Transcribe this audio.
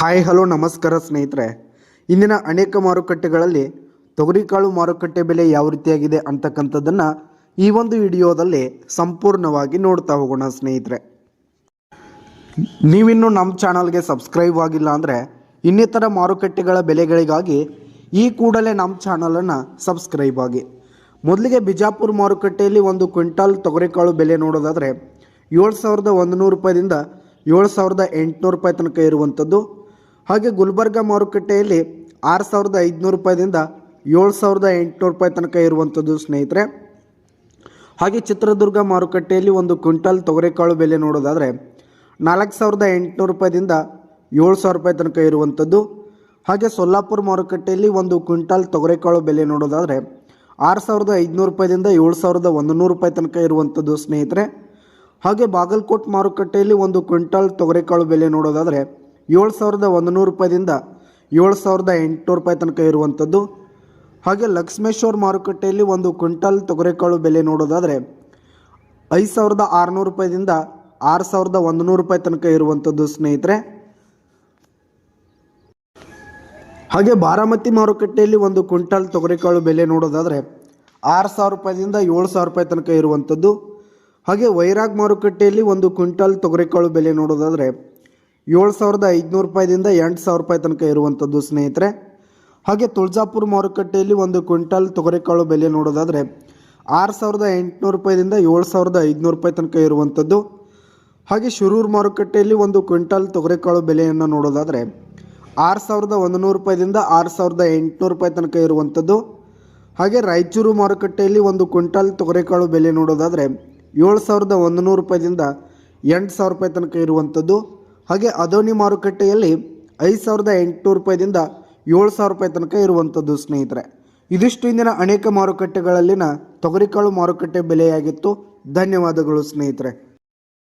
Hi hello ನಮಸ್ಕಾರ ಸ್ನೇಹಿತರೆ. ಇಂದಿನ ಅನೇಕ ಮಾರುಕಟ್ಟೆಗಳಲ್ಲಿ ತೊಗರಿಕಾಳು ಮಾರುಕಟ್ಟೆ ಬೆಲೆ ಯಾವ ರೀತಿಯಾಗಿದೆ ಅಂತಕ್ಕಂಥದ್ದನ್ನು ಈ ಒಂದು ವಿಡಿಯೋದಲ್ಲಿ ಸಂಪೂರ್ಣವಾಗಿ ನೋಡ್ತಾ ಹೋಗೋಣ ಸ್ನೇಹಿತರೆ. ನೀವಿನ್ನೂ ನಮ್ಮ ಚಾನಲ್ಗೆ ಸಬ್ಸ್ಕ್ರೈಬ್ ಆಗಿಲ್ಲ ಅಂದರೆ ಇನ್ನಿತರ ಮಾರುಕಟ್ಟೆಗಳ ಬೆಲೆಗಳಿಗಾಗಿ ಈ ಕೂಡಲೇ ನಮ್ಮ ಚಾನಲನ್ನು ಸಬ್ಸ್ಕ್ರೈಬ್ ಆಗಿ. ಮೊದಲಿಗೆ ಬಿಜಾಪುರ ಮಾರುಕಟ್ಟೆಯಲ್ಲಿ ಒಂದು ಕ್ವಿಂಟಾಲ್ ತೊಗರಿಕಾಳು ಬೆಲೆ ನೋಡೋದಾದರೆ 7,100 ರೂಪಾಯಿದಿಂದ 7,800 ರೂಪಾಯಿ ತನಕ ಇರುವಂಥದ್ದು. ಹಾಗೆ ಗುಲ್ಬರ್ಗ ಮಾರುಕಟ್ಟೆಯಲ್ಲಿ 6,500 ರೂಪಾಯಿದಿಂದ 7,800 ರೂಪಾಯಿ ತನಕ ಇರುವಂಥದ್ದು ಸ್ನೇಹಿತರೆ. ಹಾಗೆ ಚಿತ್ರದುರ್ಗ ಮಾರುಕಟ್ಟೆಯಲ್ಲಿ ಒಂದು ಕ್ವಿಂಟಾಲ್ ತೊಗರಿಕಾಳು ಬೆಲೆ ನೋಡೋದಾದರೆ 4,800 ರೂಪಾಯಿದಿಂದ 7,000 ರೂಪಾಯಿ ತನಕ ಇರುವಂಥದ್ದು. ಹಾಗೆ ಸೊಲ್ಲಾಪುರ ಮಾರುಕಟ್ಟೆಯಲ್ಲಿ ಒಂದು ಕ್ವಿಂಟಾಲ್ ತೊಗರಿಕಾಳು ಬೆಲೆ ನೋಡೋದಾದರೆ 6,500 ರೂಪಾಯಿದಿಂದ 7,100 ರೂಪಾಯಿ ತನಕ ಇರುವಂಥದ್ದು ಸ್ನೇಹಿತರೆ. ಹಾಗೆ ಬಾಗಲಕೋಟ್ ಮಾರುಕಟ್ಟೆಯಲ್ಲಿ ಒಂದು ಕ್ವಿಂಟಾಲ್ ತೊಗರಿಕಾಳು ಬೆಲೆ ನೋಡೋದಾದರೆ 7,100 ರೂಪಾಯಿದಿಂದ 7,800 ರೂಪಾಯಿ ತನಕ ಇರುವಂಥದ್ದು. ಹಾಗೆ ಲಕ್ಷ್ಮೇಶ್ವರ ಮಾರುಕಟ್ಟೆಯಲ್ಲಿ ಒಂದು ಕ್ವಿಂಟಾಲ್ ತೊಗರಿಕಾಳು ಬೆಲೆ ನೋಡೋದಾದರೆ 5,600 ರೂಪಾಯಿದಿಂದ 6,100 ರೂಪಾಯಿ ತನಕ ಇರುವಂಥದ್ದು ಸ್ನೇಹಿತರೆ. ಹಾಗೆ ಬಾರಾಮತಿ ಮಾರುಕಟ್ಟೆಯಲ್ಲಿ ಒಂದು ಕ್ವಿಂಟಾಲ್ ತೊಗರಿಕಾಳು ಬೆಲೆ ನೋಡೋದಾದರೆ 6,000 ರೂಪಾಯಿದಿಂದ 7,000 ರೂಪಾಯಿ ತನಕ ಇರುವಂಥದ್ದು. ಹಾಗೆ ವೈರಾಗ್ ಮಾರುಕಟ್ಟೆಯಲ್ಲಿ ಒಂದು ಕ್ವಿಂಟಾಲ್ ತೊಗರಿಕಾಳು ಬೆಲೆ ನೋಡೋದಾದರೆ 7,500 ರೂಪಾಯಿದಿಂದ 8,000 ರೂಪಾಯಿ ತನಕ ಇರುವಂಥದ್ದು ಸ್ನೇಹಿತರೆ. ಹಾಗೆ ತುಳಜಾಪುರ ಮಾರುಕಟ್ಟೆಯಲ್ಲಿ ಒಂದು ಕ್ವಿಂಟಾಲ್ ತೊಗರಿಕಾಳು ಬೆಲೆ ನೋಡೋದಾದರೆ 6,800 ರೂಪಾಯಿದಿಂದ 7,500 ರೂಪಾಯಿ ತನಕ ಇರುವಂಥದ್ದು. ಹಾಗೆ ಶಿರೂರು ಮಾರುಕಟ್ಟೆಯಲ್ಲಿ ಒಂದು ಕ್ವಿಂಟಾಲ್ ತೊಗರಿಕಾಳು ಬೆಲೆಯನ್ನು ನೋಡೋದಾದರೆ 6,100 ರೂಪಾಯಿದಿಂದ 6,800 ರೂಪಾಯಿ ತನಕ ಇರುವಂಥದ್ದು. ಹಾಗೆ ರಾಯಚೂರು ಮಾರುಕಟ್ಟೆಯಲ್ಲಿ ಒಂದು ಕ್ವಿಂಟಾಲ್ ತೊಗರಿಕಾಳು ಬೆಲೆ ನೋಡೋದಾದರೆ 7,100 ರೂಪಾಯಿದಿಂದ 8,000 ರೂಪಾಯಿ ತನಕ ಇರುವಂಥದ್ದು. ಹಾಗೆ ಅದೋನಿ ಮಾರುಕಟ್ಟೆಯಲ್ಲಿ 5,800 ರೂಪಾಯಿದಿಂದ 7,000 ರೂಪಾಯಿ ತನಕ ಇರುವಂಥದ್ದು ಸ್ನೇಹಿತರೆ. ಇದಿಷ್ಟು ಇಂದಿನ ಅನೇಕ ಮಾರುಕಟ್ಟೆಗಳಲ್ಲಿನ ತೊಗರಿಕಾಳು ಮಾರುಕಟ್ಟೆ ಬೆಲೆಯಾಗಿತ್ತು. ಧನ್ಯವಾದಗಳು ಸ್ನೇಹಿತರೆ.